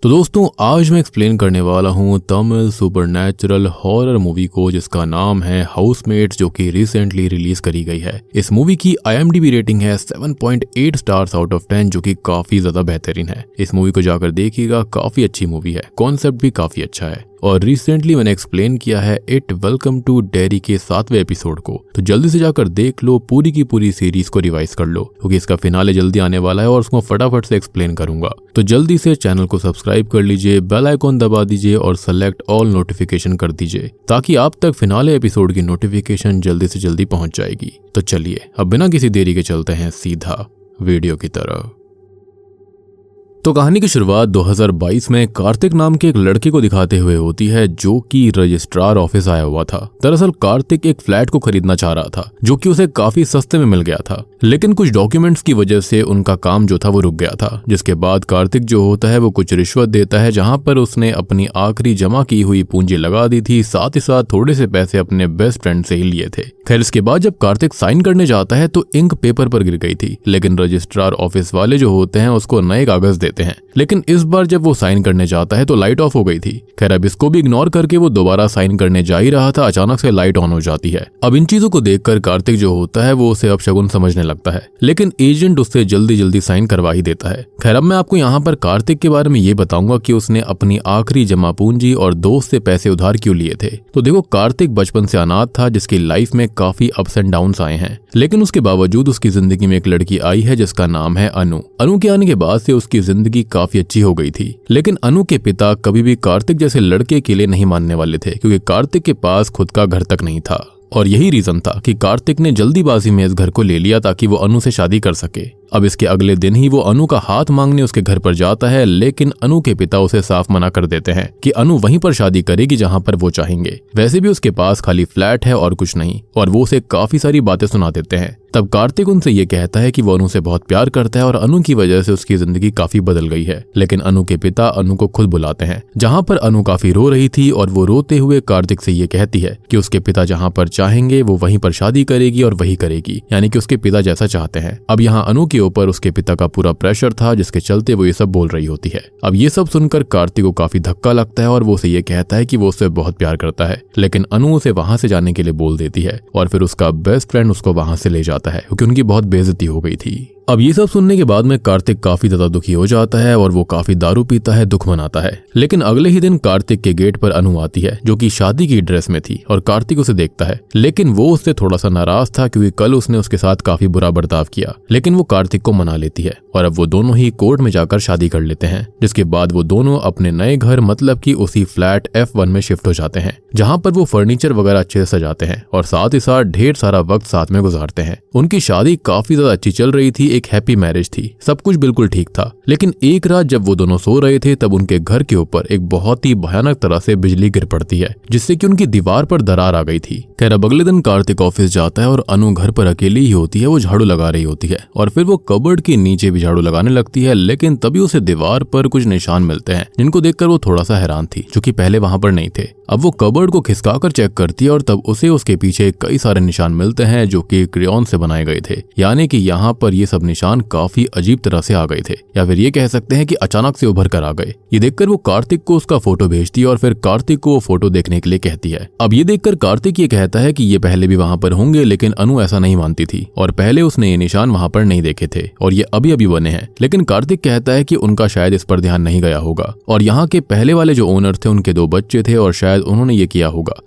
तो दोस्तों आज मैं एक्सप्लेन करने वाला हूँ तमिल सुपरनैचुरल हॉरर मूवी को जिसका नाम है हाउसमेट्स, जो कि रिसेंटली रिलीज करी गई है। इस मूवी की IMDb रेटिंग है 7.8 स्टार्स आउट ऑफ 10, जो कि काफी ज्यादा बेहतरीन है। इस मूवी को जाकर देखिएगा, काफी अच्छी मूवी है, कॉन्सेप्ट भी काफी अच्छा है। और रिसेंटली मैंने एक्सप्लेन किया है इट वेलकम टू डेरी के 7वें एपिसोड को, तो जल्दी से जाकर देख लो, पूरी की पूरी सीरीज को रिवाइज कर लो, क्योंकि इसका फिनाले जल्दी आने वाला है और उसको फटाफट से एक्सप्लेन करूंगा। तो जल्दी से चैनल को सब्सक्राइब कर लीजिए, बेल आइकॉन दबा दीजिए और सेलेक्ट ऑल नोटिफिकेशन कर दीजिए, ताकि आप तक फिनाले एपिसोड की नोटिफिकेशन जल्दी से जल्दी पहुंच जाएगी। तो चलिए अब बिना किसी देरी के चलते हैं सीधा वीडियो की तरफ। तो कहानी की शुरुआत 2022 में कार्तिक नाम के एक लड़के को दिखाते हुए होती है, जो कि रजिस्ट्रार ऑफिस आया हुआ था। दरअसल कार्तिक एक फ्लैट को खरीदना चाह रहा था, जो कि उसे काफी सस्ते में मिल गया था, लेकिन कुछ डॉक्यूमेंट्स की वजह से उनका काम जो था वो रुक गया था। जिसके बाद कार्तिक जो होता है वो कुछ रिश्वत देता है, जहां पर उसने अपनी आखिरी जमा की हुई पूंजी लगा दी थी, साथ ही साथ थोड़े से पैसे अपने बेस्ट फ्रेंड से ही लिए थे। खैर इसके बाद जब कार्तिक साइन करने जाता है तो इंक पेपर पर गिर गई थी, लेकिन रजिस्ट्रार ऑफिस वाले जो होते हैं उसको नए कागज देते हैं। लेकिन इस बार जब वो साइन करने जाता है तो लाइट ऑफ हो गई थी। खैर अब इसको भी इग्नोर करके वो दोबारा साइन करने जा ही रहा था, अचानक से लाइट ऑन हो जाती है। अब इन चीजों को देखकर कार्तिक जो होता है वो उसे अपशगुन समझने लगता है, लेकिन एजेंट उससे जल्दी जल्दी साइन करवा ही देता है। खैर अब मैं आपको यहाँ पर कार्तिक के बारे में ये बताऊंगा कि उसने अपनी आखिरी जमा पूंजी और दोस्त से पैसे उधार क्यों लिए थे। तो देखो, कार्तिक बचपन से अनाथ था, जिसकी लाइफ में काफी अप्स एंड डाउन्स आए हैं, लेकिन उसके बावजूद उसकी जिंदगी में एक लड़की आई है जिसका नाम है अनु। अनु के आने के बाद से उसकी जिंदगी काफी अच्छी हो गई थी, लेकिन अनु के पिता कभी भी कार्तिक जैसे लड़के के लिए नहीं मानने वाले थे, क्योंकि कार्तिक के पास खुद का घर तक नहीं था। और यही रीजन था कि कार्तिक ने जल्दीबाजी में इस घर को ले लिया ताकि वो अनु से शादी कर सके। अब इसके अगले दिन ही वो अनु का हाथ मांगने उसके घर पर जाता है, लेकिन अनु के पिता उसे साफ मना कर देते हैं कि अनु वहीं पर शादी करेगी जहां पर वो चाहेंगे। वैसे भी उसके पास खाली फ्लैट है और कुछ नहीं, और वो उसे काफी सारी बातें सुना देते हैं। तब कार्तिक उनसे ये कहता है कि वो अनु से बहुत प्यार करता है और अनु की वजह से उसकी जिंदगी काफी बदल गई है। लेकिन अनु के पिता अनु को खुद बुलाते हैं, जहां पर अनु काफी रो रही थी, और वो रोते हुए कार्तिक से ये कहती है कि उसके पिता जहां पर चाहेंगे वो वहीं पर शादी करेगी और वही करेगी, यानी कि उसके पिता जैसा चाहते हैं। अब यहाँ अनु के ऊपर उसके पिता का पूरा प्रेशर था, जिसके चलते वो ये सब बोल रही होती है। अब ये सब सुनकर कार्तिक को काफी धक्का लगता है और वो उसे ये कहता है कि वो उससे बहुत प्यार करता है, लेकिन अनु उसे वहां से जाने के लिए बोल देती है, और फिर उसका बेस्ट फ्रेंड उसको वहां से ले जाता है, क्योंकि उनकी बहुत बेइज्जती हो गई थी। अब ये सब सुनने के बाद में कार्तिक काफी ज्यादा दुखी हो जाता है और वो काफी दारू पीता है, दुख मनाता है। लेकिन अगले ही दिन कार्तिक के गेट पर अनु आती है, जो कि शादी की ड्रेस में थी, और कार्तिक उसे देखता है, लेकिन वो उससे थोड़ा सा नाराज था, क्योंकि कल उसने उसके साथ काफी बुरा बर्ताव किया। लेकिन वो कार्तिक को मना लेती है और अब वो दोनों ही कोर्ट में जाकर शादी कर लेते हैं। जिसके बाद वो दोनों अपने नए घर, मतलब कि उसी फ्लैट F1 में शिफ्ट हो जाते हैं, जहाँ पर वो फर्नीचर वगैरह अच्छे से सजाते हैं और साथ ही साथ ढेर सारा वक्त साथ में गुजारते हैं। उनकी शादी काफी ज्यादा अच्छी चल रही थी, एक हैप्पी मैरिज थी, सब कुछ बिल्कुल ठीक था। लेकिन एक रात जब वो दोनों सो रहे थे तब उनके घर के ऊपर एक बहुत ही भयानक तरह से बिजली गिर पड़ती है, जिससे कि उनकी दीवार पर दरार आ गई थी। खैर अब अगले दिन कार्तिक ऑफिस जाता है और अनु घर पर अकेली ही होती है, वो झाड़ू लगा रही होती है, और फिर वो कबर्ड के नीचे भी झाड़ू लगाने लगती है। लेकिन तभी उसे दीवार पर कुछ निशान मिलते हैं, जिनको देखकर वो थोड़ा सा हैरान थी, जो कि पहले वहां पर नहीं थे। अब वो कबर्ड को खिसकाकर चेक करती है और तब उसे उसके पीछे कई सारे निशान मिलते हैं, जो कि क्रेयॉन से बनाए गए थे, यानी कि यहाँ पर ये सब निशान काफी अजीब तरह से आ गए थे, या फिर ये कह सकते हैं कि अचानक से उभर कर आ गए। ये देखकर वो कार्तिक को उसका फोटो भेजती है और फिर कार्तिक को वो फोटो देखने के लिए कहती है। अब ये देखकर कार्तिक ये कहता है कि ये पहले भी वहां पर होंगे, लेकिन अनु ऐसा नहीं मानती थी, और पहले उसने ये निशान वहां पर नहीं देखे थे और ये अभी अभी बने हैं। लेकिन कार्तिक कहता है कि उनका शायद इस पर ध्यान नहीं गया होगा, और यहाँ के पहले वाले जो ओनर थे उनके 2 बच्चे थे और शायद उन्होंने ये किया होगा।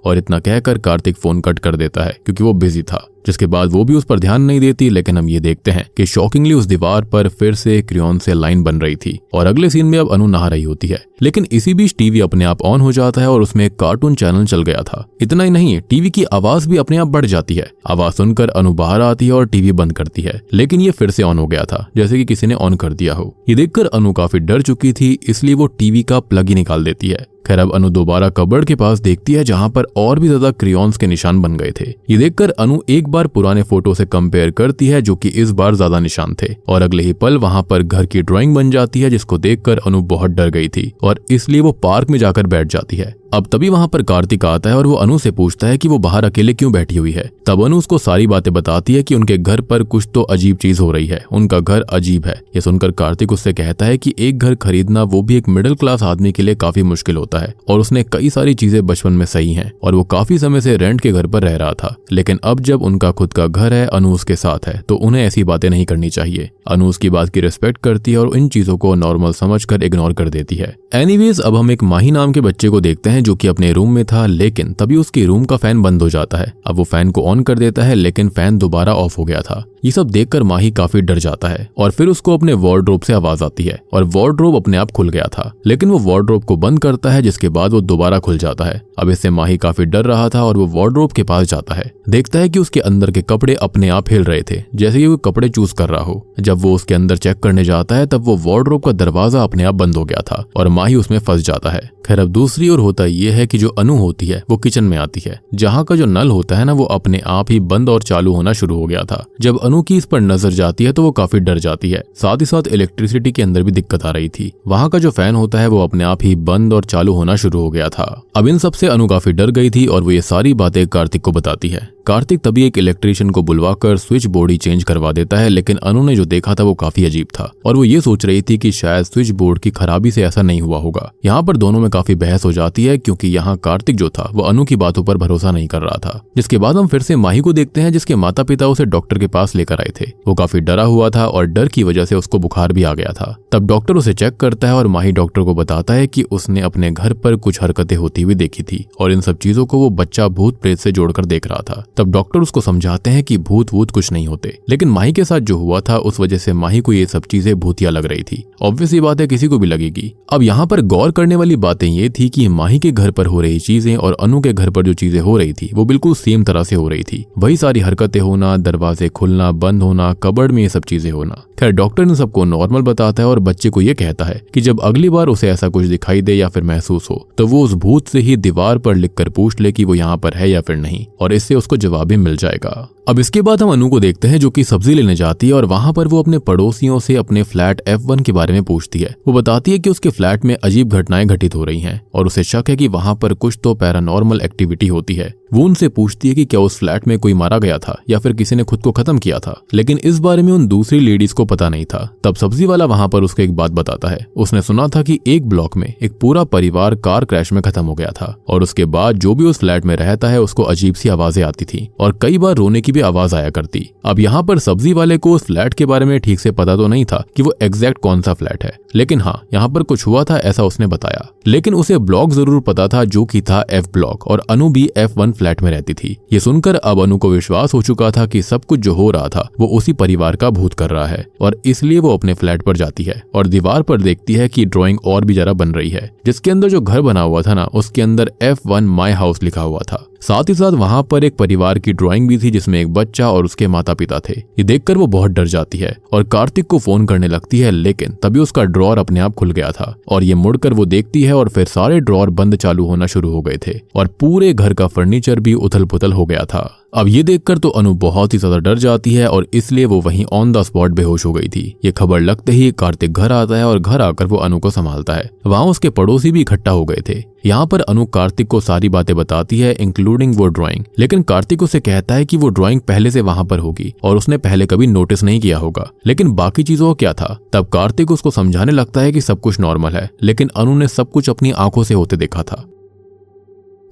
और इतना कहकर कार्तिक फोन कट कर देता है, क्योंकि वो बिजी था। जिसके बाद वो भी उस पर ध्यान नहीं देती। लेकिन हम ये देखते हैं कि शॉकिंगली उस दीवार पर फिर से क्रेयॉन से लाइन बन रही थी, और अगले सीन में अब अनु नहा रही होती है। लेकिन इसी बीच टीवी अपने आप ऑन हो जाता है और उसमें एक कार्टून चैनल चल गया था। इतना ही नहीं, टीवी की आवाज भी अपने आप बढ़ जाती है। आवाज सुनकर अनु बाहर आती है और टीवी बंद करती है, लेकिन ये फिर से ऑन हो गया था, जैसे कि किसी ने ऑन कर दिया हो। ये देखकर अनु काफी डर चुकी थी, इसलिए वो टीवी का प्लग ही निकाल देती है। खैर अब अनु दोबारा कबर्ड के पास देखती है, जहां पर और भी ज्यादा क्रेयॉन्स के निशान बन गए थे। ये देखकर अनु एक बार पुराने फोटो से कंपेयर करती है, जो कि इस बार ज्यादा निशान थे, और अगले ही पल वहां पर घर की ड्राइंग बन जाती है, जिसको देखकर अनु बहुत डर गई थी और इसलिए वो पार्क में जाकर बैठ जाती है। अब तभी वहां पर कार्तिक आता है और वो अनु से पूछता है कि वो बाहर अकेले क्यों बैठी हुई है। तब अनु उसको सारी बातें बताती है कि उनके घर पर कुछ तो अजीब चीज हो रही है, उनका घर अजीब है। ये सुनकर कार्तिक उससे कहता है कि एक घर खरीदना वो भी एक मिडिल क्लास आदमी के लिए काफी मुश्किल होता है और उसने कई सारी चीजें बचपन में सही हैं और वो काफी समय से रेंट के घर पर रह रहा था, लेकिन अब जब उनका खुद का घर है, अनु उसके साथ है, तो उन्हें ऐसी बातें नहीं करनी चाहिए। अनु उसकी बात की रिस्पेक्ट करती है और इन चीजों को नॉर्मल समझकर इग्नोर कर देती है। एनीवेज, अब हम एक माही नाम के बच्चे को देखते हैं जो कि अपने रूम में था, लेकिन तभी उसके रूम का फैन बंद हो जाता है। अब वो फैन को ऑन कर देता है, लेकिन फैन दोबारा ऑफ हो गया था। ये सब देखकर माही काफी डर जाता है और फिर उसको अपने वार्डरोब से आवाज आती है और वार्डरोब अपने आप खुल गया था, लेकिन वो वार्डरोब को बंद करता है, जिसके बाद वो दोबारा खुल जाता है। अब इससे माही काफी डर रहा था और वो वार्डरोब के पास जाता है, देखता है कि उसके अंदर के कपड़े अपने आप हिल रहे थे, जैसे कि वो कपड़े चूज कर रहा हो। जब वो उसके अंदर चेक करने जाता है तब वो वार्डरोब का दरवाजा अपने आप बंद हो गया था और माही उसमें फंस जाता है। खैर, अब दूसरी ओर होता ये है कि जो अनु होती है वो किचन में आती है, जहाँ का जो नल होता है ना, वो अपने आप ही बंद और चालू होना शुरू हो गया था। जब अनु की इस पर नजर जाती है तो वो काफी डर जाती है। साथ ही साथ इलेक्ट्रिसिटी के अंदर भी दिक्कत आ रही थी, वहाँ का जो फैन होता है वो अपने आप ही बंद और चालू होना शुरू हो गया था। अब इन सब से अनु काफी डर गई थी और वो ये सारी बातें कार्तिक को बताती है। कार्तिक तभी एक इलेक्ट्रिशियन को बुलवाकर स्विच बोर्ड ही चेंज करवा देता है, लेकिन अनु ने जो देखा था वो काफी अजीब था और वो ये सोच रही थी कि शायद स्विच बोर्ड की खराबी से ऐसा नहीं हुआ होगा। यहाँ पर दोनों में काफी बहस हो जाती है, क्योंकि यहाँ कार्तिक जो था वो अनु की बातों पर भरोसा नहीं कर रहा था। जिसके बाद हम फिर से माही को देखते हैं, जिसके माता पिता उसे डॉक्टर के पास लेकर आए थे। वो काफी डरा हुआ था और डर की वजह से उसको बुखार भी आ गया था। तब डॉक्टर उसे चेक करता है और माही डॉक्टर को बताता है कि उसने अपने घर पर कुछ हरकतें होती हुई देखी थी और इन सब चीजों को वो बच्चा भूत प्रेत से जोड़कर देख रहा था। तब डॉक्टर उसको समझाते हैं कि भूत वूत कुछ नहीं होते, लेकिन माही के साथ जो हुआ था उस वजह से माही को ये सब चीजें भूतिया लग रही थी। ऑब्वियस ये बात है, किसी को भी लगेगी। अब यहाँ पर गौर करने वाली बातें ये थी कि माही के घर पर हो रही चीजें और अनु के घर पर जो चीजें हो रही थी वो बिल्कुल सेम तरह से हो रही थी। वही सारी हरकतें होना, दरवाजे खुलना बंद होना, कबर्ड में ये सब चीजें होना। खैर, डॉक्टर इन सबको नॉर्मल बताता है और बच्चे को ये कहता है कि जब अगली बार उसे ऐसा कुछ दिखाई दे या फिर महसूस हो तो वो उस भूत से ही दीवार पर लिखकर पूछ ले कि वो यहाँ पर है या फिर नहीं, और इससे उसको जवाब भी मिल जाएगा। अब इसके बाद हम अनु को देखते हैं जो कि सब्जी लेने जाती है और वहां पर वो अपने पड़ोसियों से अपने फ्लैट F1 के बारे में पूछती है। वो बताती है कि उसके फ्लैट में अजीब घटनाएं घटित हो रही हैं और उसे शक है कि वहां पर कुछ तो पैरानॉर्मल एक्टिविटी होती है। वो उनसे पूछती है कि क्या उस फ्लैट में कोई मारा गया था या फिर किसी ने खुद को खत्म किया था, लेकिन इस बारे में उन दूसरी लेडीज को पता नहीं था। तब सब्जी वाला वहां पर उसको एक बात बताता है। उसने सुना था कि एक ब्लॉक में एक पूरा परिवार कार क्रैश में खत्म हो गया था और उसके बाद जो भी उस फ्लैट में रहता है उसको अजीब सी आवाजें आती थी और कई बार रोने की भी आवाज आया करती। अब यहाँ पर सब्जी वाले को उस फ्लैट के बारे में ठीक से पता तो नहीं था कि वो एग्जैक्ट कौन सा फ्लैट है, लेकिन हाँ, यहाँ पर कुछ हुआ था ऐसा उसने बताया। लेकिन उसे ब्लॉक जरूर पता था जो कि था F ब्लॉक, और अनु भी F1 फ्लैट में रहती थी। ये सुनकर अब अनु को विश्वास हो चुका था कि सब कुछ जो हो रहा था वो उसी परिवार का भूत कर रहा है, और इसलिए वो अपने फ्लैट पर जाती है और दीवार पर देखती है कि ड्राइंग और भी जरा बन रही है, जिसके अंदर जो घर बना हुआ था ना उसके अंदर F1 माई हाउस लिखा हुआ था। साथ ही साथ वहां पर एक परिवार की ड्राइंग भी थी जिसमें एक बच्चा और उसके माता पिता थे। ये देखकर वो बहुत डर जाती है और कार्तिक को फोन करने लगती है, लेकिन तभी उसका ड्रॉअर अपने आप खुल गया था और ये मुड़कर वो देखती है और फिर सारे ड्रॉअर बंद चालू होना शुरू हो गए थे और पूरे घर का फर्नीचर भी उथल पुथल हो गया था। अब ये देखकर तो अनु बहुत ही ज्यादा डर जाती है और इसलिए वो वहीं ऑन द स्पॉट बेहोश हो गई थी। ये खबर लगते ही कार्तिक घर आता है और घर आकर वो अनु को संभालता है। वहां उसके पड़ोसी भी इकट्ठा हो गए थे। यहाँ पर अनु कार्तिक को सारी बातें बताती है, इंक्लूडिंग वो ड्राइंग, लेकिन कार्तिक उसे कहता है कि वो ड्राइंग पहले से वहां पर होगी और उसने पहले कभी नोटिस नहीं किया होगा, लेकिन बाकी चीजों को क्या था। तब कार्तिक उसको समझाने लगता है कि सब कुछ नॉर्मल है, लेकिन अनु ने सब कुछ अपनी आंखों से होते देखा था।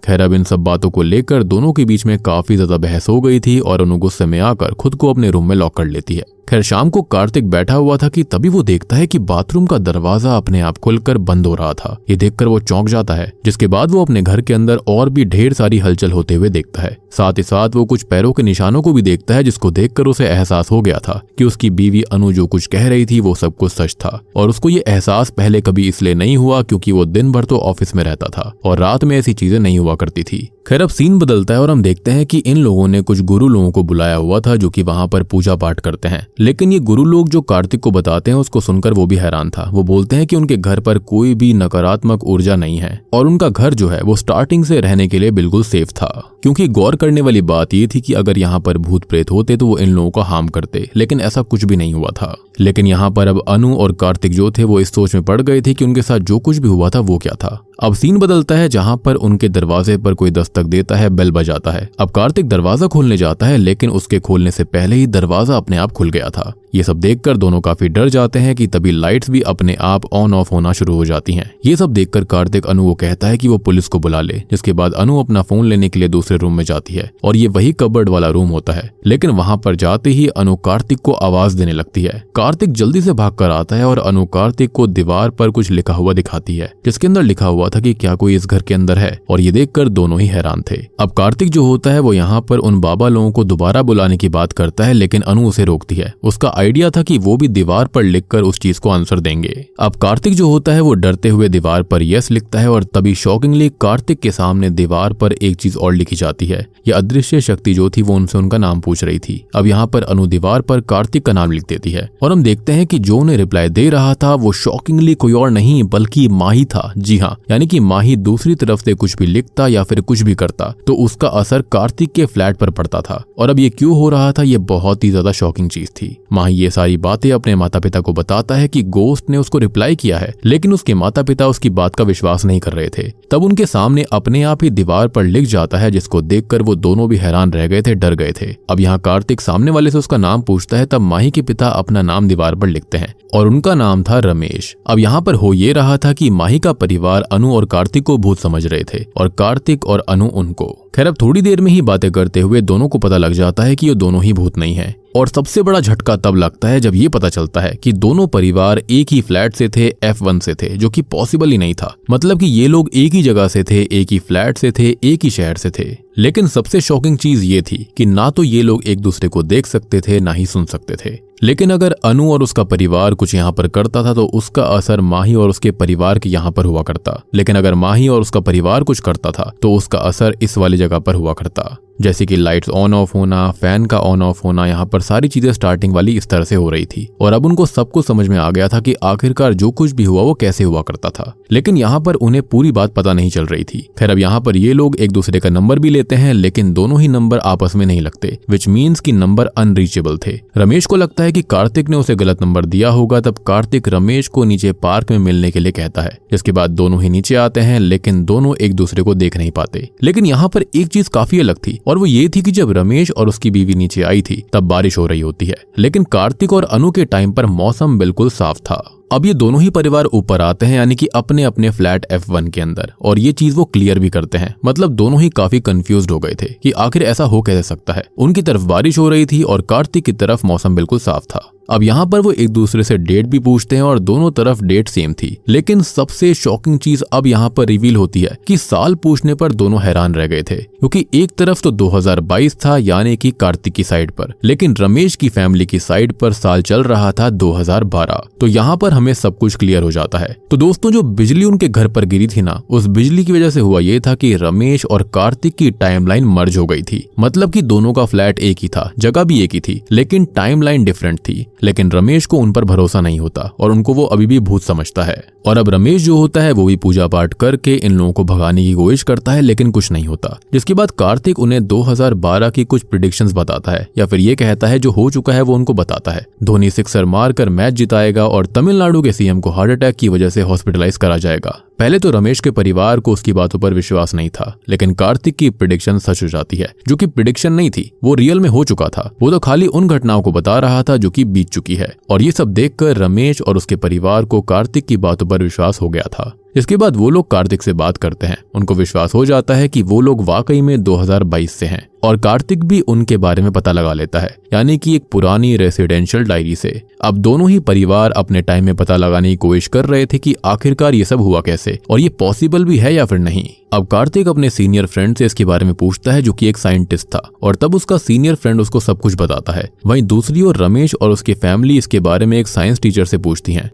खैर, अब इन सब बातों को लेकर दोनों के बीच में काफी ज्यादा बहस हो गई थी और अनु गुस्से में आकर खुद को अपने रूम में लॉक कर लेती है। खैर, शाम को कार्तिक बैठा हुआ था कि तभी वो देखता है कि बाथरूम का दरवाजा अपने आप खुलकर बंद हो रहा था। ये देखकर वो चौंक जाता है, जिसके बाद वो अपने घर के अंदर और भी ढेर सारी हलचल होते हुए देखता है। साथ ही साथ वो कुछ पैरों के निशानों को भी देखता है, जिसको देखकर उसे एहसास हो गया था कि उसकी बीवी अनु जो कुछ कह रही थी वो सब कुछ सच था, और उसको ये एहसास पहले कभी इसलिए नहीं हुआ क्योंकि वो दिन भर तो ऑफिस में रहता था और रात में ऐसी चीजें नहीं हुआ करती थी। खैर, अब सीन बदलता है और हम देखते हैं कि इन लोगों ने कुछ गुरु लोगों को बुलाया हुआ था जो कि वहां पर पूजा पाठ करते हैं, लेकिन ये गुरु लोग जो कार्तिक को बताते हैं उसको सुनकर वो भी हैरान था। वो बोलते हैं कि उनके घर पर कोई भी नकारात्मक ऊर्जा नहीं है और उनका घर जो है वो स्टार्टिंग से रहने के लिए बिल्कुल सेफ था। क्योंकि गौर करने वाली बात ये थी कि अगर यहाँ पर भूत प्रेत होते तो वो इन लोगों को हार्म करते, लेकिन ऐसा कुछ भी नहीं हुआ था। लेकिन यहाँ पर अब अनु और कार्तिक जो थे वो इस सोच में पड़ गए थे कि उनके साथ जो कुछ भी हुआ था वो क्या था। अब सीन बदलता है जहाँ पर उनके दरवाजे पर कोई दस्तक देता है, बेल बजाता है। अब कार्तिक दरवाजा खोलने जाता है, लेकिन उसके खोलने से पहले ही दरवाजा अपने आप खुल गया था। ये सब देखकर दोनों काफी डर जाते हैं कि तभी लाइट्स भी अपने आप ऑन ऑफ होना शुरू हो जाती हैं। ये सब देखकर कार्तिक अनु को कहता है कि वो पुलिस को बुला ले, जिसके बाद अनु अपना फोन लेने के लिए दूसरे रूम में जाती है और ये वही कबर्ड वाला रूम होता है। लेकिन वहां पर जाते ही अनु कार्तिक को आवाज देने लगती है। कार्तिक जल्दी से भागकर आता है और अनु कार्तिक को दीवार पर कुछ लिखा हुआ दिखाती है, जिसके अंदर लिखा हुआ था कि क्या कोई इस घर के अंदर है, और ये देखकर दोनों ही हैरान थे। अब कार्तिक जो होता है वो यहाँ पर उन बाबा लोगों को दोबारा बुलाने की बात करता है, लेकिन अनु उसे रोकती है। उसका आइडिया था कि वो भी दीवार पर लिखकर उस चीज को आंसर देंगे। अब कार्तिक जो होता है वो डरते हुए दीवार पर यस लिखता है और तभी शॉकिंगली कार्तिक के सामने दीवार पर एक चीज और लिखी जाती है। यह अदृश्य शक्ति जो थी वो उनसे उनका नाम पूछ रही थी। अब यहाँ पर अनु दीवार पर कार्तिक का नाम लिख देती है और हम देखते हैं कि जो उन्हें रिप्लाई दे रहा था वो शॉकिंगली कोई और नहीं बल्कि माही था। जी हाँ, यानी कि माही दूसरी तरफ से कुछ भी लिखता या फिर कुछ भी करता तो उसका असर कार्तिक के फ्लैट पर पड़ता था। और अब ये क्यों हो रहा था, ये बहुत ही ज्यादा शॉकिंग चीज थी। माही ये सारी बातें अपने माता पिता को बताता है कि गोस्ट ने उसको रिप्लाई किया है, लेकिन उसके माता पिता उसकी बात का विश्वास नहीं कर रहे थे। तब उनके सामने अपने आप ही दीवार पर लिख जाता है, जिसको देखकर वो दोनों भी हैरान रह गए थे, डर गए थे। अब यहाँ कार्तिक सामने वाले से उसका नाम पूछता है, तब माही के पिता अपना नाम दीवार पर लिखते हैं और उनका नाम था रमेश। अब यहाँ पर हो ये रहा था कि माही का परिवार अनु और कार्तिक को भूत समझ रहे थे और कार्तिक और अनु उनको। खैर अब थोड़ी देर में ही बातें करते हुए दोनों को पता लग जाता है कि ये दोनों ही भूत नहीं है। और सबसे बड़ा झटका तब लगता है जब ये पता चलता है कि दोनों परिवार एक ही फ्लैट से थे, F1 से थे, जो कि पॉसिबल ही नहीं था। मतलब कि ये लोग एक ही जगह से थे, एक ही फ्लैट से थे, एक ही शहर से थे। लेकिन सबसे शॉकिंग चीज ये थी कि ना तो ये लोग एक दूसरे को देख सकते थे, ना ही सुन सकते थे। लेकिन अगर अनु और उसका परिवार कुछ यहाँ पर करता था तो उसका असर माही और उसके परिवार के यहाँ पर हुआ करता। लेकिन अगर माही और उसका परिवार कुछ करता था तो उसका असर इस वाली जगह पर हुआ करता। जैसे कि लाइट्स ऑन ऑफ होना, फैन का ऑन ऑफ होना, यहाँ पर सारी चीजें स्टार्टिंग वाली इस तरह से हो रही थी। और अब उनको सबको समझ में आ गया था कि आखिरकार जो कुछ भी हुआ वो कैसे हुआ करता था। लेकिन यहाँ पर उन्हें पूरी बात पता नहीं चल रही थी। खैर अब यहाँ पर ये लोग एक दूसरे का नंबर भी लेते हैं, लेकिन दोनों ही नंबर आपस में नहीं लगते, विच मीन्स कि नंबर अनरीचेबल थे। रमेश को लगता है कि कार्तिक ने उसे गलत नंबर दिया होगा। तब कार्तिक रमेश को नीचे पार्क में मिलने के लिए कहता है, जिसके बाद दोनों ही नीचे आते हैं, लेकिन दोनों एक दूसरे को देख नहीं पाते। लेकिन यहाँ पर एक चीज काफी अलग थी और वो ये थी कि जब रमेश और उसकी बीवी नीचे आई थी तब बारिश हो रही होती है, लेकिन कार्तिक और अनु के टाइम पर मौसम बिल्कुल साफ था। अब ये दोनों ही परिवार ऊपर आते हैं, यानी कि अपने अपने फ्लैट F1 के अंदर, और ये चीज वो क्लियर भी करते हैं। मतलब दोनों ही काफी कंफ्यूज्ड हो गए थे कि आखिर ऐसा हो कैसे सकता है। उनकी तरफ बारिश हो रही थी और कार्तिक की तरफ मौसम बिल्कुल साफ था। अब यहाँ पर वो एक दूसरे से डेट भी पूछते हैं और दोनों तरफ डेट सेम थी। लेकिन सबसे शॉकिंग चीज अब यहाँ पर रिवील होती है कि साल पूछने पर दोनों हैरान रह गए थे, क्योंकि एक तरफ तो 2022 था, यानी कि कार्तिक की साइड पर, लेकिन रमेश की फैमिली की साइड पर साल चल रहा था 2012। तो यहाँ पर हमें सब कुछ क्लियर हो जाता है। तो दोस्तों, जो बिजली उनके घर पर गिरी थी ना, उस बिजली की वजह से हुआ ये था कि रमेश और कार्तिक की टाइमलाइन मर्ज हो गई थी। मतलब कि दोनों का फ्लैट एक ही था, जगह भी एक ही थी, लेकिन टाइमलाइन डिफरेंट थी। लेकिन रमेश को उन पर भरोसा नहीं होता और उनको वो अभी भी भूत समझता है। और अब रमेश जो होता है वो भी पूजा पाठ करके इन लोगों को भगाने की कोशिश करता है, लेकिन कुछ नहीं होता। जिसके बाद कार्तिक उन्हें 2012 की कुछ प्रेडिक्शंस बताता है, या फिर ये कहता है जो हो चुका है वो उनको बताता है। धोनी 6 मारकर मैच जिताएगा और तमिलनाडु के सीएम को हार्ट अटैक की वजह से हॉस्पिटलाइज करा जाएगा। पहले तो रमेश के परिवार को उसकी बातों पर विश्वास नहीं था, लेकिन कार्तिक की प्रेडिक्शन सच हो जाती है। जो कि प्रेडिक्शन नहीं थी, वो रियल में हो चुका था। वो तो खाली उन घटनाओं को बता रहा था जो कि बीत चुकी है। और ये सब देखकर रमेश और उसके परिवार को कार्तिक की बातों पर विश्वास हो गया था। इसके बाद वो लोग कार्तिक से बात करते हैं। उनको विश्वास हो जाता है कि वो लोग वाकई में 2022 से हैं, और कार्तिक भी उनके बारे में पता लगा लेता है, यानी कि एक पुरानी रेसिडेंशियल डायरी से। अब दोनों ही परिवार अपने टाइम में पता लगाने की कोशिश कर रहे थे कि आखिरकार ये सब हुआ कैसे और ये पॉसिबल भी है या फिर नहीं। अब कार्तिक अपने सीनियर फ्रेंड से इसके बारे में पूछता है, जो कि एक साइंटिस्ट था, और तब उसका सीनियर फ्रेंड उसको सब कुछ बताता है। वहीं दूसरी ओर रमेश और उसकी फैमिली इसके बारे में एक साइंस टीचर से पूछती हैं।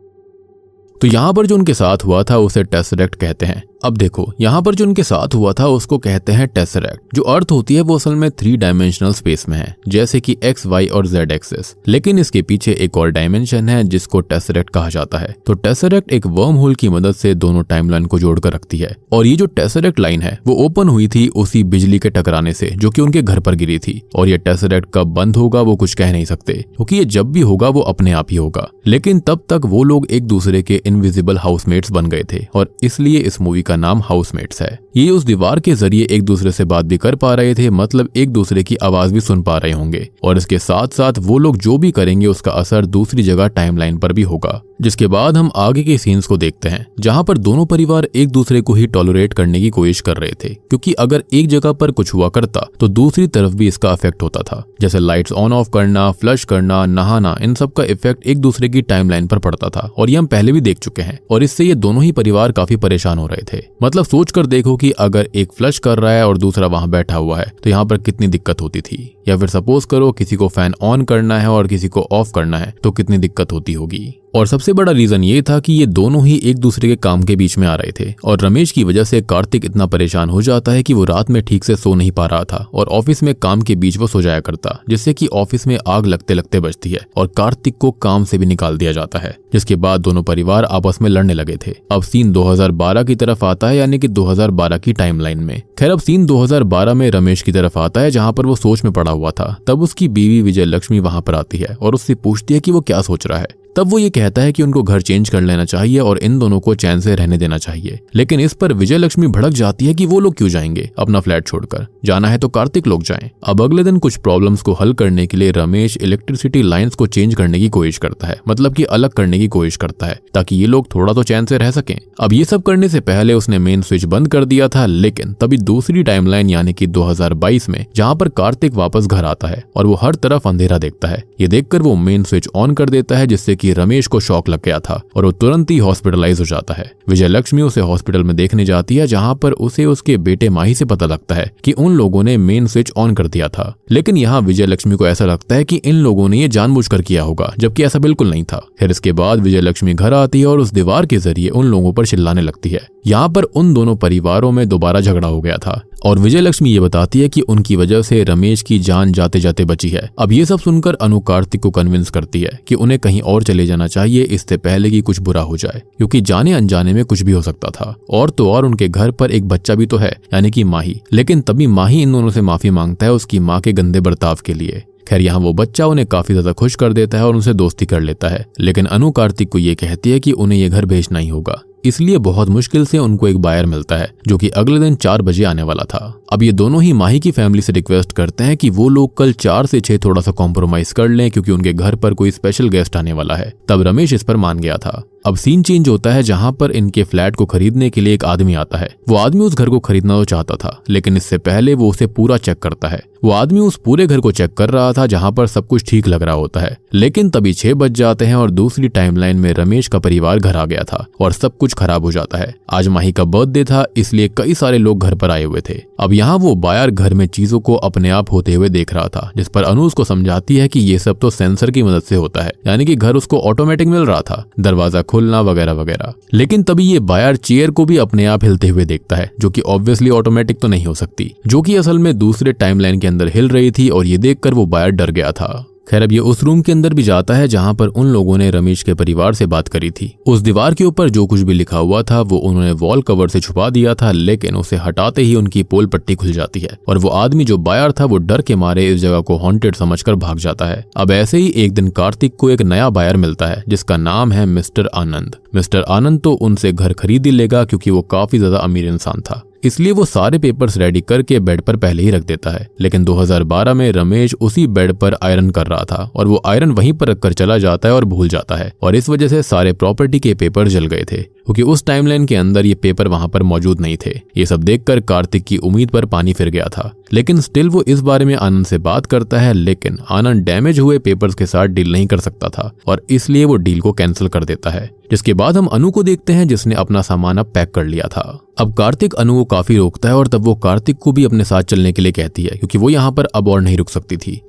तो यहाँ पर जो उनके साथ हुआ था उसे टेसरेक्ट कहते हैं। अब देखो, यहाँ पर जो उनके साथ हुआ था उसको कहते हैं टेसरेक्ट। जो अर्थ होती है वो असल में 3 डायमेंशनल स्पेस में है, जैसे कि एक्स, वाई और जेड एक्सिस। लेकिन इसके पीछे एक और डायमेंशन है जिसको टेसरेक्ट कहा जाता है। तो टेसरेक्ट एक वर्म होल की मदद से दोनों टाइमलाइन को जोड़कर रखती है। और ये जो टेसरेक्ट लाइन है वो ओपन हुई थी उसी बिजली के टकराने से जो कि उनके घर पर गिरी थी। और ये टेसरेक्ट कब बंद होगा वो कुछ कह नहीं सकते, क्योंकि ये जब भी होगा वो अपने आप ही होगा। लेकिन तब तक वो लोग एक दूसरे के इनविजिबल हाउसमेट्स बन गए थे और इसलिए इस मूवी का नाम हाउसमेट्स है। ये उस दीवार के जरिए एक दूसरे से बात भी कर पा रहे थे, मतलब एक दूसरे की आवाज भी सुन पा रहे होंगे। और इसके साथ साथ वो लोग जो भी करेंगे उसका असर दूसरी जगह टाइमलाइन पर भी होगा। जिसके बाद हम आगे के सीन्स को देखते हैं जहां पर दोनों परिवार एक दूसरे को ही टॉलरेट करने की कोशिश कर रहे थे, क्योंकि अगर एक जगह पर कुछ हुआ करता तो दूसरी तरफ भी इसका इफेक्ट होता था। जैसे लाइट्स ऑन ऑफ करना, फ्लश करना, नहाना, इन सब का इफेक्ट एक दूसरे की टाइमलाइन पर पड़ता था। और ये हम पहले भी देख चुके हैं और इससे ये दोनों ही परिवार काफी परेशान हो रहे थे। मतलब सोच कर देखो कि अगर एक फ्लश कर रहा है और दूसरा वहां बैठा हुआ है तो यहाँ पर कितनी दिक्कत होती थी। या फिर सपोज करो किसी को फैन ऑन करना है और किसी को ऑफ करना है तो कितनी दिक्कत होती होगी। और सबसे बड़ा रीजन ये था कि ये दोनों ही एक दूसरे के काम के बीच में आ रहे थे और रमेश की वजह से कार्तिक इतना परेशान हो जाता है कि वो रात में ठीक से सो नहीं पा रहा था और ऑफिस में काम के बीच वो सो जाया करता, जिससे कि ऑफिस में आग लगते लगते बचती है और कार्तिक को काम से भी निकाल दिया जाता है। जिसके बाद दोनों परिवार आपस में लड़ने लगे थे। अब सीन 2012 की तरफ आता है, यानी कि 2012 की टाइमलाइन में। खैर अब सीन 2012 में रमेश की तरफ आता है जहां पर वो सोच में पड़ा हुआ था। तब उसकी बीवी विजय लक्ष्मी वहां पर आती है और उससे पूछती है कि वो क्या सोच रहा है। तब वो ये कहता है कि उनको घर चेंज कर लेना चाहिए और इन दोनों को चैन से रहने देना चाहिए। लेकिन इस पर विजय लक्ष्मी भड़क जाती है कि वो लोग क्यों जाएंगे, अपना फ्लैट छोड़कर जाना है तो कार्तिक लोग जाएं। अब अगले दिन कुछ प्रॉब्लम्स को हल करने के लिए रमेश इलेक्ट्रिसिटी लाइंस को चेंज करने की कोशिश करता है, मतलब कि अलग करने की कोशिश करता है ताकि ये लोग थोड़ा तो चैन से रह सकें। अब ये सब करने से पहले उसने मेन स्विच बंद कर दिया था, लेकिन तभी दूसरी टाइमलाइन यानी कि 2022 में जहां पर कार्तिक वापस घर आता है और वो हर तरफ अंधेरा देखता है। ये देखकर वो मेन स्विच ऑन कर देता है जिससे कि रमेश को शॉक लग गया था और वो तुरंत ही हॉस्पिटलाइज हो जाता है। विजय लक्ष्मी उसे हॉस्पिटल में देखने जाती है जहां पर उसे उसके बेटे माही से पता लगता है कि उन लोगों ने मेन स्विच ऑन कर दिया था। लेकिन यहाँ विजय लक्ष्मी को ऐसा लगता है कि इन लोगों ने ये जानबूझकर किया होगा, जबकि ऐसा बिल्कुल नहीं था। फिर इसके बाद विजय लक्ष्मी घर आती है और उस दीवार के जरिए उन लोगों पर चिल्लाने लगती है। यहाँ पर उन दोनों परिवारों में दोबारा झगड़ा हो गया था और विजय लक्ष्मी ये बताती है कि उनकी वजह से रमेश की जान जाते जाते बची है। अब ये सब सुनकर अनु कार्तिक को कन्विंस करती है कि उन्हें कहीं और चले जाना चाहिए इससे पहले कि कुछ बुरा हो जाए, क्योंकि जाने अनजाने में कुछ भी हो सकता था। और तो और उनके घर पर एक बच्चा भी तो है, यानी कि माही। लेकिन तभी माही इन दोनों से माफी मांगता है उसकी माँ के गंदे बर्ताव के लिए। खैर यहाँ वो बच्चा उन्हें काफी ज्यादा खुश कर देता है और उनसे दोस्ती कर लेता है। लेकिन अनु कार्तिक को ये कहती है कि उन्हें ये घर भेजना ही होगा, इसलिए बहुत मुश्किल से उनको एक बायर मिलता है जो कि अगले दिन 4 बजे आने वाला था। अब ये दोनों ही माही की फैमिली से रिक्वेस्ट करते हैं कि वो लोग कल 4 से 6 थोड़ा सा कॉम्प्रोमाइज कर लें, क्योंकि उनके घर पर कोई स्पेशल गेस्ट आने वाला है। तब रमेश इस पर मान गया था। अब सीन चेंज होता है जहां पर इनके फ्लैट को खरीदने के लिए एक आदमी आता है। वो आदमी उस घर को खरीदना तो चाहता था, लेकिन इससे पहले वो उसे पूरा चेक करता है। वो आदमी उस पूरे घर को चेक कर रहा था जहां पर सब कुछ ठीक लग रहा होता है। लेकिन तभी 6 बज जाते हैं और दूसरी टाइमलाइन में रमेश का परिवार घर आ गया था और सब कुछ खराब हो जाता है। आज माही का बर्थडे था, इसलिए कई सारे लोग घर पर आए हुए थे। अब यहाँ वो बायर घर में चीजों को अपने आप होते हुए देख रहा था, जिस पर अनु उसको समझाती है कि ये सब तो सेंसर की मदद से होता है, यानी कि घर उसको ऑटोमेटिक मिल रहा था, दरवाजा खुलना वगैरह वगैरह। लेकिन तभी ये बायर चेयर को भी अपने आप हिलते हुए देखता है, जो कि ऑब्वियसली ऑटोमेटिक तो नहीं हो सकती, जो कि असल में दूसरे टाइमलाइन के अंदर हिल रही थी। और ये देखकर वो बायर डर गया था। खैर अब ये उस रूम के अंदर भी जाता है जहां पर उन लोगों ने रमेश के परिवार से बात करी थी। उस दीवार के ऊपर जो कुछ भी लिखा हुआ था वो उन्होंने वॉल कवर से छुपा दिया था, लेकिन उसे हटाते ही उनकी पोल पट्टी खुल जाती है और वो आदमी जो बायर था वो डर के मारे इस जगह को हॉन्टेड समझकर भाग जाता है। अब ऐसे ही एक दिन कार्तिक को एक नया बायर मिलता है जिसका नाम है मिस्टर आनंद। मिस्टर आनंद तो उनसे घर खरीद ही लेगा, क्योंकि वो काफी ज्यादा अमीर इंसान था, इसलिए वो सारे पेपर्स रेडी करके बेड पर पहले ही रख देता है। लेकिन 2012 में रमेश उसी बेड पर आयरन कर रहा था और वो आयरन वहीं पर रखकर चला जाता है और भूल जाता है, और इस वजह से सारे प्रॉपर्टी के पेपर जल गए थे, क्योंकि उस टाइमलाइन के अंदर ये पेपर वहां पर मौजूद नहीं थे। ये सब देखकर कार्तिक की उम्मीद पर पानी फिर गया था, लेकिन स्टिल वो इस बारे में आनंद से बात करता है। लेकिन आनंद डैमेज हुए पेपर्स के साथ डील नहीं कर सकता था और इसलिए वो डील को कैंसिल कर देता है। जिसके बाद हम अनु को देखते हैं जिसने अपना सामान अब पैक कर लिया था। अब कार्तिक अनु को काफी रोकता है और तब वो कार्तिक को भी अपने साथ चलने के लिए कहती है, क्योंकि वो यहाँ पर अब और नहीं रुक सकती थी।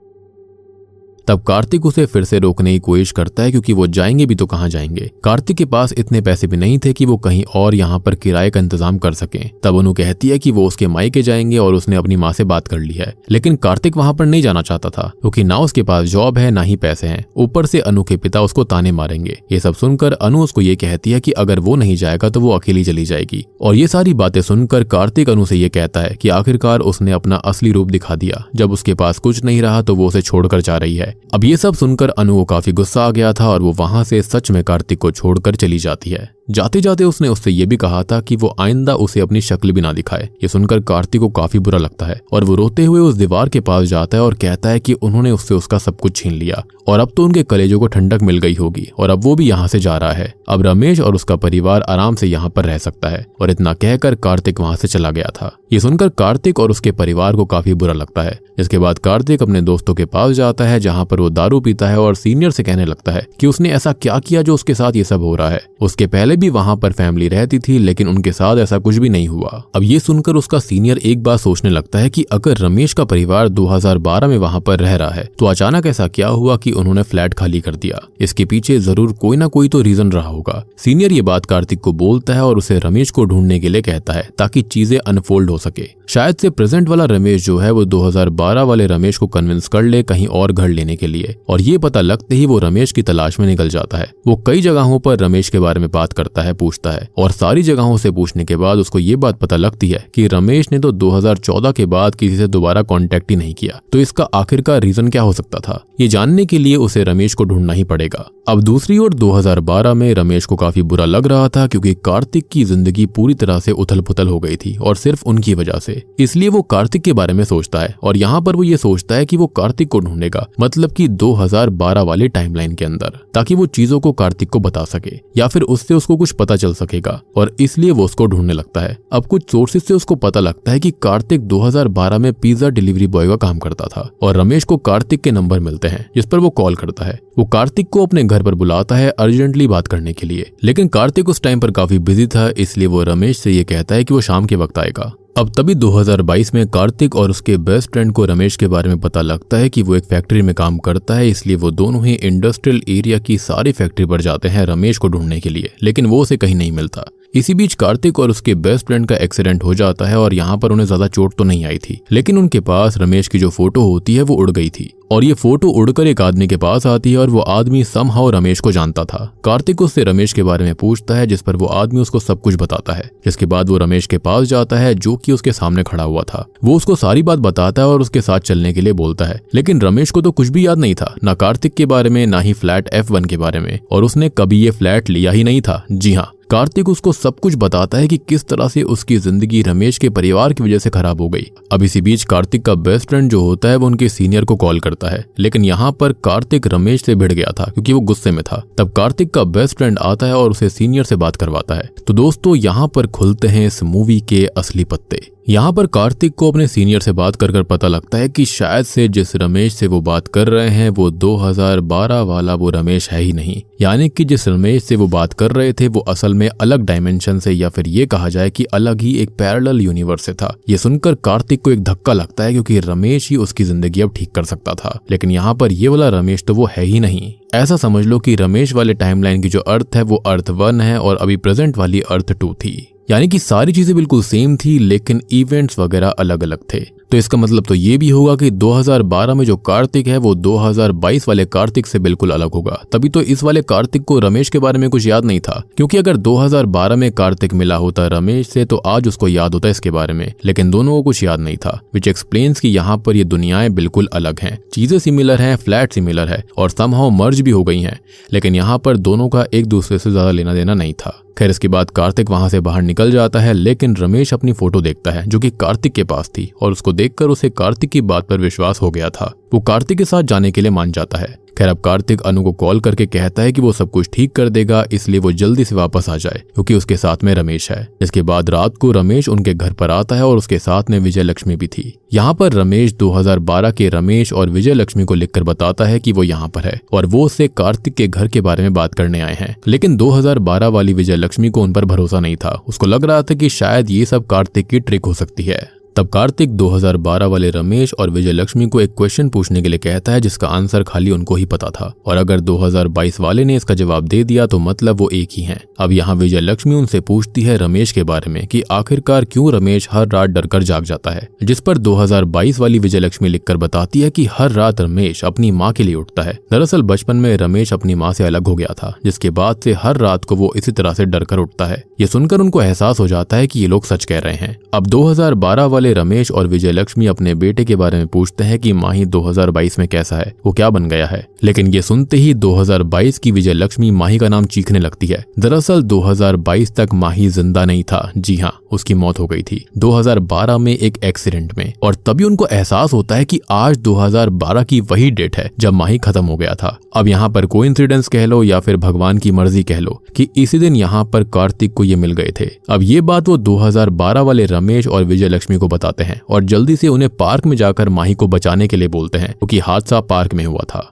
तब कार्तिक उसे फिर से रोकने की कोशिश करता है क्योंकि वो जाएंगे भी तो कहाँ जाएंगे। कार्तिक के पास इतने पैसे भी नहीं थे कि वो कहीं और यहाँ पर किराए का इंतजाम कर सके। तब अनु कहती है कि वो उसके मायके जाएंगे और उसने अपनी माँ से बात कर ली है, लेकिन कार्तिक वहाँ पर नहीं जाना चाहता था क्योंकि ना उसके पास जॉब है ना ही पैसे हैं, ऊपर से अनु के पिता उसको ताने मारेंगे। ये सब सुनकर अनु उसको ये कहती है कि अगर वो नहीं जाएगा तो वो अकेली चली जाएगी। और ये सारी बातें सुनकर कार्तिक अनु से ये कहता है कि आखिरकार उसने अपना असली रूप दिखा दिया, जब उसके पास कुछ नहीं रहा तो वो उसे छोड़कर जा रही है। अब ये सब सुनकर अनु को काफी गुस्सा आ गया था और वो वहां से सच में कार्तिक को छोड़कर चली जाती है। जाते जाते उसने उससे ये भी कहा था कि वो आइंदा उसे अपनी शक्ल भी ना दिखाए। ये सुनकर कार्तिक को काफी बुरा लगता है और वो रोते हुए उस दीवार के पास जाता है और कहता है कि उन्होंने उससे उसका सब कुछ छीन लिया और अब तो उनके कलेजों को ठंडक मिल गई होगी और अब वो भी यहाँ से जा रहा है। अब रमेश और उसका परिवार आराम से यहाँ पर रह सकता है। और इतना कहकर कार्तिक वहां से चला गया था। ये सुनकर कार्तिक और उसके परिवार को काफी बुरा लगता है। इसके बाद कार्तिक अपने दोस्तों के पास जाता है जहाँ पर वो दारू पीता है और सीनियर से कहने लगता है कि उसने ऐसा क्या किया जो उसके साथ ये सब हो रहा है। उसके पहले भी वहां पर फैमिली रहती थी लेकिन उनके साथ ऐसा कुछ भी नहीं हुआ। अब ये सुनकर उसका सीनियर एक बात सोचने लगता है कि अगर रमेश का परिवार 2012 में वहां पर रह रहा है तो अचानक ऐसा क्या हुआ कि उन्होंने फ्लैट खाली कर दिया। इसके पीछे जरूर कोई ना कोई तो रीजन रहा होगा। सीनियर ये बात कार्तिक को बोलता है और उसे रमेश को ढूंढने के लिए कहता है ताकि चीजें अनफोल्ड हो सके। शायद से प्रेजेंट वाला रमेश जो है वो 2012 वाले रमेश को कन्विंस कर ले कहीं और घर लेने के लिए। और ये पता लगते ही वो रमेश की तलाश में निकल जाता है। वो कई जगहों पर रमेश के बारे में बात करता है, पूछता है और सारी जगहों से पूछने के बाद उसको ये बात पता लगती है कि रमेश ने तो 2014 के बाद किसी से दोबारा कांटेक्ट ही नहीं किया। तो इसका आखिर का रीजन क्या हो सकता था, ये जानने के लिए उसे रमेश को ढूंढना ही पड़ेगा। अब दूसरी ओर 2012 में रमेश को काफी बुरा लग रहा था क्योंकि कार्तिक की जिंदगी पूरी तरह से उथल पुथल हो गई थी और सिर्फ उनकी वजह से। इसलिए वो कार्तिक के बारे में सोचता है और यहाँ पर वो ये सोचता है कि वो कार्तिक को ढूंढेगा, मतलब कि 2012 वाले टाइमलाइन के अंदर, ताकि वो चीजों को कार्तिक को बता सके या फिर उससे उसको कुछ पता चल सकेगा। और इसलिए वो उसको ढूंढने लगता है। अब कुछ सोर्सेज से उसको पता लगता है कि कार्तिक 2012 में पिज्जा डिलीवरी बॉय का काम करता था और रमेश को कार्तिक के नंबर मिलते हैं जिस पर वो कॉल करता है। वो कार्तिक को अपने घर पर बुलाता है अर्जेंटली बात करने के लिए, लेकिन कार्तिक उस टाइम पर काफी बिजी था, इसलिए वो रमेश से ये कहता है कि वो शाम के वक्त आएगा। अब तभी 2022 में कार्तिक और उसके बेस्ट फ्रेंड को रमेश के बारे में पता लगता है कि वो एक फैक्ट्री में काम करता है, इसलिए वो दोनों ही इंडस्ट्रियल एरिया की सारी फैक्ट्री पर जाते हैं रमेश को ढूंढने के लिए, लेकिन वो उसे कहीं नहीं मिलता। इसी बीच कार्तिक और उसके बेस्ट फ्रेंड का एक्सीडेंट हो जाता है और यहाँ पर उन्हें ज्यादा चोट तो नहीं आई थी, लेकिन उनके पास रमेश की जो फोटो होती है वो उड़ गई थी और ये फोटो उड़कर एक आदमी के पास आती है और वो आदमी समहाउ रमेश को जानता था। कार्तिक उससे रमेश के बारे में पूछता है जिस पर वो आदमी उसको सब कुछ बताता है। जिसके बाद वो रमेश के पास जाता है जो कि उसके सामने खड़ा हुआ था। वो उसको सारी बात बताता है और उसके साथ चलने के लिए बोलता है, लेकिन रमेश को तो कुछ भी याद नहीं था, ना कार्तिक के बारे में ना ही फ्लैट F1 के बारे में, और उसने कभी ये फ्लैट लिया ही नहीं था। जी हाँ, कार्तिक उसको सब कुछ बताता है कि किस तरह से उसकी जिंदगी रमेश के परिवार की वजह से खराब हो गई। अब इसी बीच कार्तिक का बेस्ट फ्रेंड जो होता है वो उनके सीनियर को कॉल करता है, लेकिन यहाँ पर कार्तिक रमेश से भिड़ गया था क्योंकि वो गुस्से में था। तब कार्तिक का बेस्ट फ्रेंड आता है और उसे सीनियर से बात करवाता है। तो दोस्तों यहाँ पर खुलते हैं इस मूवी के असली पत्ते। यहाँ पर कार्तिक को अपने सीनियर से बात कर पता लगता है कि शायद से जिस रमेश से वो बात कर रहे हैं वो 2012 वाला वो रमेश है ही नहीं, यानी कि जिस रमेश से वो बात कर रहे थे वो असल में अलग डायमेंशन से, या फिर ये कहा जाए कि अलग ही एक पैरेलल यूनिवर्स से था। ये सुनकर कार्तिक को एक धक्का लगता है क्योंकि रमेश ही उसकी जिंदगी अब ठीक कर सकता था, लेकिन यहाँ पर ये वाला रमेश तो वो है ही नहीं। ऐसा समझ लो कि रमेश वाले टाइमलाइन की जो अर्थ है वो अर्थ 1 है और अभी प्रेजेंट वाली अर्थ 2 थी, यानी कि सारी चीजें बिल्कुल सेम थी लेकिन इवेंट्स वगैरह अलग अलग थे। तो इसका मतलब तो ये भी होगा कि 2012 में जो कार्तिक है वो 2022 वाले कार्तिक से बिल्कुल अलग होगा। तभी तो इस वाले कार्तिक को रमेश के बारे में कुछ याद नहीं था, क्योंकि अगर 2012 में कार्तिक मिला होता रमेश से तो आज उसको याद होता इसके बारे में, लेकिन दोनों को कुछ याद नहीं था, विच एक्सप्लेन्स कि यहाँ पर ये दुनियाएं बिल्कुल अलग हैं। चीजें सिमिलर हैं, फ्लैट सिमिलर है और समहाउ मर्ज भी हो गई हैं, लेकिन यहाँ पर दोनों का एक दूसरे से ज्यादा लेना देना नहीं था। खैर इसके बाद कार्तिक वहां से बाहर निकल जाता है, लेकिन रमेश अपनी फोटो देखता है जो कि कार्तिक के पास थी और उसको देखकर उसे कार्तिक की बात पर विश्वास हो गया था। वो कार्तिक के साथ जाने के लिए मान जाता है। खैर अब कार्तिक अनु को कॉल करके कहता है कि वो सब कुछ ठीक कर देगा, इसलिए वो जल्दी से वापस आ जाए क्योंकि उसके साथ में रमेश है। इसके बाद रात को रमेश उनके घर पर आता है और उसके साथ में विजय लक्ष्मी भी थी। यहाँ पर रमेश 2012 के रमेश और विजय लक्ष्मी को लिखकर बताता है कि वो यहाँ पर है और वो उससे कार्तिक के घर के बारे में बात करने आए हैं। लेकिन 2012 वाली विजय लक्ष्मी को उन पर भरोसा नहीं था। उसको लग रहा था कि शायद ये सब कार्तिक की ट्रिक हो सकती है। तब कार्तिक 2012 वाले रमेश और विजय लक्ष्मी को एक क्वेश्चन पूछने के लिए कहता है जिसका आंसर खाली उनको ही पता था, और अगर 2022 वाले ने इसका जवाब दे दिया तो मतलब वो एक ही हैं। अब यहाँ विजय लक्ष्मी उनसे पूछती है रमेश के बारे में कि आखिरकार क्यों रमेश हर रात डरकर जाग जाता है, जिस पर 2022 वाली विजय लक्ष्मी लिखकर बताती है कि हर रात रमेश अपनी माँ के लिए उठता है। दरअसल बचपन में रमेश अपनी माँ से अलग हो गया था, जिसके बाद से हर रात को वो इसी तरह से डरकर उठता है। ये सुनकर उनको एहसास हो जाता है कि ये लोग सच कह रहे हैं। अब 2012 वाले रमेश और विजय लक्ष्मी अपने बेटे के बारे में पूछते हैं कि माही 2022 में कैसा है, वो क्या बन गया है। लेकिन ये सुनते ही 2022 की विजय लक्ष्मी माही का नाम चीखने लगती है। दरअसल 2022 तक माही जिंदा नहीं था, जी हाँ, उसकी मौत हो गई थी 2012 में एक एक्सीडेंट में। और तभी उनको एहसास होता है कि आज 2012 की वही डेट है जब माही खत्म हो गया था। अब यहाँ पर कोइंसिडेंस कह लो या फिर भगवान की मर्जी कह लो कि इसी दिन यहाँ पर कार्तिक को ये मिल गए थे। अब ये बात वो 2012 वाले रमेश और विजय लक्ष्मी को बताते हैं और जल्दी से उन्हें पार्क में जाकर माही को बचाने के लिए बोलते हैं, क्योंकि हादसा पार्क में हुआ था।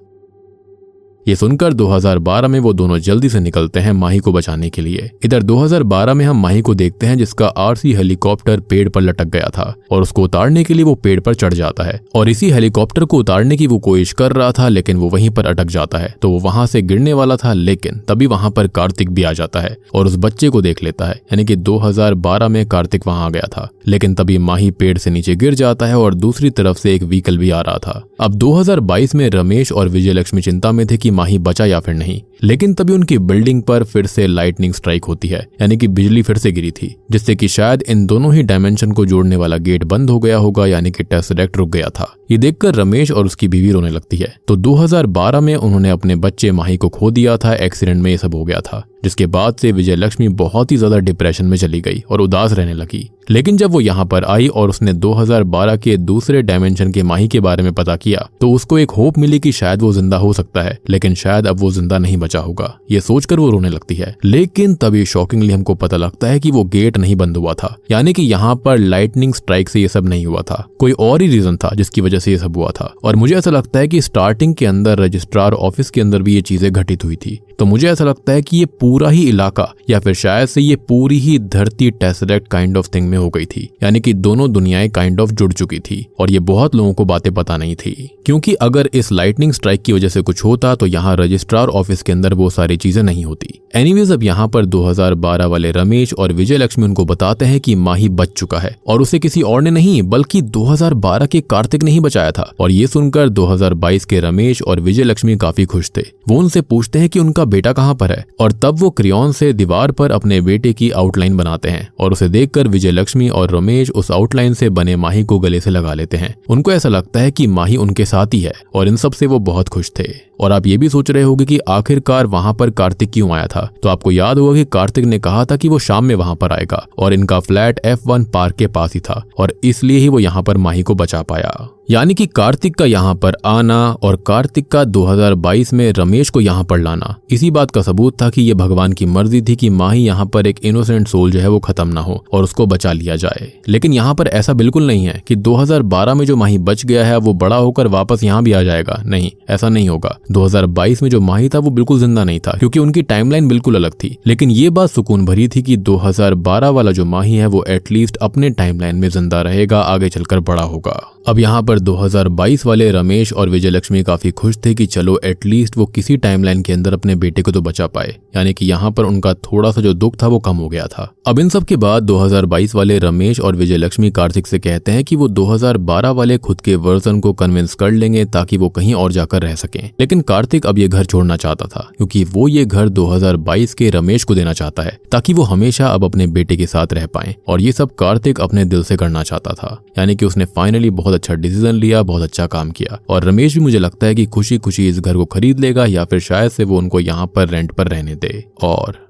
ये सुनकर 2012 में वो दोनों जल्दी से निकलते हैं माही को बचाने के लिए। इधर 2012 में हम माही को देखते हैं जिसका आरसी हेलीकॉप्टर पेड़ पर लटक गया था और उसको उतारने के लिए वो पेड़ पर चढ़ जाता है और इसी हेलीकॉप्टर को उतारने की वो कोशिश कर रहा था, लेकिन वो वहीं पर अटक जाता है। तो वो वहां से गिरने वाला था, लेकिन तभी वहां पर कार्तिक भी आ जाता है और उस बच्चे को देख लेता है। यानी कि 2012 में कार्तिक वहां आ गया था, लेकिन तभी माही पेड़ से नीचे गिर जाता है और दूसरी तरफ से एक व्हीकल भी आ रहा था। अब 2022 में रमेश और विजय लक्ष्मी चिंता में थे कि माही बचा या फिर नहीं, लेकिन तभी उनकी बिल्डिंग पर फिर से लाइटनिंग स्ट्राइक होती है, यानी कि बिजली फिर से गिरी थी, जिससे कि शायद इन दोनों ही डायमेंशन को जोड़ने वाला गेट बंद हो गया होगा, यानी कि टेसरेक्ट रुक गया था। ये देखकर रमेश और उसकी बीवी रोने लगती है। तो 2012 में उन्होंने अपने बच्चे माही को खो दिया था, एक्सीडेंट में ये सब हो गया था, जिसके बाद से विजय लक्ष्मी बहुत ही ज्यादा डिप्रेशन में चली गई और उदास रहने लगी। लेकिन जब वो यहाँ पर आई और उसने 2012 के दूसरे डायमेंशन के माही के बारे में पता किया, तो उसको एक होप मिली कि शायद वो जिंदा हो सकता है, लेकिन शायद अब वो जिंदा नहीं बचा होगा। ये सोचकर वो रोने लगती है। लेकिन तभी शॉकिंगली हमको पता लगता है कि वो गेट नहीं बंद हुआ था, यानी कि यहाँ पर लाइटनिंग स्ट्राइक से ये सब नहीं हुआ था, कोई और ही रीजन था जिसकी वजह से ये सब हुआ था। और मुझे ऐसा लगता है कि स्टार्टिंग के अंदर रजिस्ट्रार ऑफिस के अंदर भी ये चीजें घटित हुई थी। तो मुझे ऐसा लगता है कि ये पूरा ही इलाका या फिर शायद से ये पूरी ही धरती टेसरेक्ट काइंड ऑफ थिंग में हो गई थी, यानी कि दोनों दुनियाएं काइंड ऑफ जुड़ चुकी थी और ये बहुत लोगों को बातें पता नहीं थी। क्योंकि अगर इस लाइटनिंग स्ट्राइक की वजह से कुछ होता तो यहाँ रजिस्ट्रार ऑफिस के अंदर वो सारी चीजें नहीं होती। एनीवेज, अब यहाँ पर 2012 वाले रमेश और विजय लक्ष्मी उनको बताते हैं कि माही बच चुका है और उसे किसी और ने नहीं बल्कि 2012 के कार्तिक ने ही बचाया था। और ये सुनकर 2022 के रमेश और विजय लक्ष्मी काफी खुश थे। वो उनसे पूछते हैं कि उनका बेटा कहाँ पर है, और तब वो क्रेयॉन से दीवार पर अपने बेटे की आउटलाइन बनाते हैं और उसे देखकर विजय लक्ष्मी और रमेश उस आउटलाइन से बने माही को गले से लगा लेते हैं। उनको ऐसा लगता है कि माही उनके साथ ही है और इन सब से वो बहुत खुश थे। और आप ये भी सोच रहे होंगे कि आखिरकार वहां पर कार्तिक क्यों आया था। तो आपको याद होगा कि कार्तिक ने कहा था कि वो शाम में वहां पर आएगा और इनका फ्लैट F1 पार्क के पास ही था और इसलिए ही वो यहाँ पर माही को बचा पाया। यानी कि कार्तिक का यहाँ पर आना और कार्तिक का 2022 में रमेश को यहाँ पर लाना इसी बात का सबूत था कि ये भगवान की मर्जी थी कि माही यहाँ पर एक इनोसेंट सोल जो है वो खत्म ना हो और उसको बचा लिया जाए। लेकिन यहाँ पर ऐसा बिल्कुल नहीं है कि 2012 में जो माही बच गया है वो बड़ा होकर वापस यहाँ भी आ जाएगा। नहीं, ऐसा नहीं होगा। 2022 में जो माही था वो बिल्कुल जिंदा नहीं था, क्योंकि उनकी टाइमलाइन बिल्कुल अलग थी। लेकिन ये बात सुकून भरी थी कि 2012 वाला जो माही है वो एटलीस्ट अपने टाइमलाइन में जिंदा रहेगा, आगे चलकर बड़ा होगा। अब यहाँ पर 2022 वाले रमेश और विजय लक्ष्मी काफी खुश थे कि चलो एटलीस्ट वो किसी टाइमलाइन के अंदर अपने बेटे को तो बचा पाए, यानी कि यहाँ पर उनका थोड़ा सा जो दुख था वो कम हो गया था। अब इन सब के बाद 2022 वाले रमेश और विजय लक्ष्मी कार्तिक से कहते हैं कि वो 2012 वाले खुद के वर्जन को कन्विंस कर लेंगे ताकि वो कहीं और जाकर रह सकें। लेकिन कार्तिक अब ये घर छोड़ना चाहता था, क्योंकि वो ये घर 2022 के रमेश को देना चाहता है ताकि वो हमेशा अब अपने बेटे के साथ रह पाए। और ये सब कार्तिक अपने दिल से करना चाहता था, यानी कि उसने फाइनली बहुत अच्छा डिसीजन लिया, बहुत अच्छा काम किया। और रमेश भी मुझे लगता है कि खुशी खुशी इस घर को खरीद लेगा या फिर शायद से वो उनको यहाँ पर रेंट पर रहने दे। और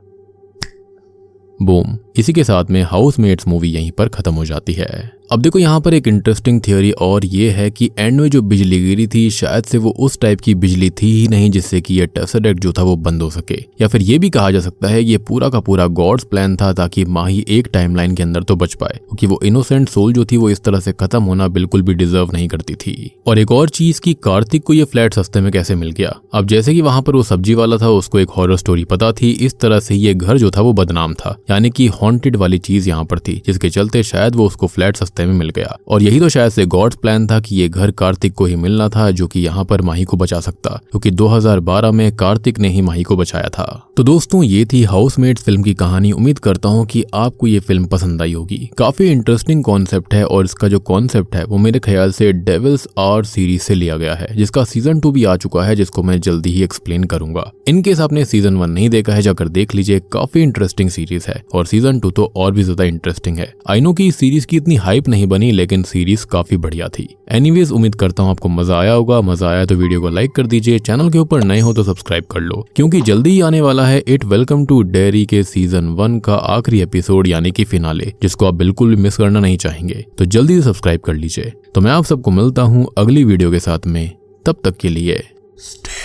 बूम, इसी के साथ में हाउसमेट्स मूवी यहीं पर खत्म हो जाती है। अब देखो यहाँ पर एक इंटरेस्टिंग थियोरी और ये है कि एंड में जो बिजली गिरी थी शायद से वो उस टाइप की बिजली थी ही नहीं जिससे कि ये टेसरेक्ट जो था वो बंद हो सके। या फिर ये भी कहा जा सकता है ये पूरा का पूरा गॉड्स प्लान था ताकि माही एक टाइमलाइन के अंदर तो बच पाए, क्योंकि वो इनोसेंट सोल जो थी वो इस तरह से खत्म होना बिल्कुल भी डिजर्व नहीं करती थी। और एक और चीज की कार्तिक को ये फ्लैट सस्ते में कैसे मिल गया। अब जैसे कि वहां पर वो सब्जी वाला था, उसको एक हॉरर स्टोरी पता थी, इस तरह से ये घर जो था वो बदनाम था, यानी कि हॉन्टेड वाली चीज यहाँ पर थी, जिसके चलते शायद वो उसको फ्लैट सस्ते में मिल गया। और यही तो शायद से गॉड्स प्लान था कि ये घर कार्तिक को ही मिलना था, जो कि यहाँ पर माही को बचा सकता, क्योंकि 2012 में कार्तिक ने ही माही को बचाया था। तो दोस्तों ये थी हाउसमेट्स फिल्म की कहानी। उम्मीद करता हूँ कि आपको ये फिल्म पसंद आई होगी। काफी इंटरेस्टिंग कॉन्सेप्ट है और इसका जो कॉन्सेप्ट है वो मेरे ख्याल से डेविल्स आर सीरीज से लिया गया है, जिसका सीजन 2 भी आ चुका है, जिसको मैं जल्दी ही एक्सप्लेन करूंगा। इनकेस आपने सीजन 1 नहीं देखा है, जाकर देख लीजिए, काफी इंटरेस्टिंग सीरीज है और सीजन 2 तो और भी ज्यादा इंटरेस्टिंग है। आई नो कि इस सीरीज की इतनी हाइप नहीं बनी, लेकिन सीरीज काफी बढ़िया थी। एनीवेज उम्मीद करता हूँ आपको मजा आया होगा। मजा आया तो वीडियो को लाइक कर दीजिए, चैनल के ऊपर नए हो तो सब्सक्राइब कर लो, क्योंकि जल्दी ही आने वाला है इट वेलकम टू डेयरी के सीजन 1 का आखिरी एपिसोड, यानी कि फिनाले, जिसको आप बिल्कुल भी मिस करना नहीं चाहेंगे। तो जल्दी से सब्सक्राइब कर लीजिए। तो मैं आप सबको मिलता हूँ अगली वीडियो के साथ में, तब तक के लिए स्टे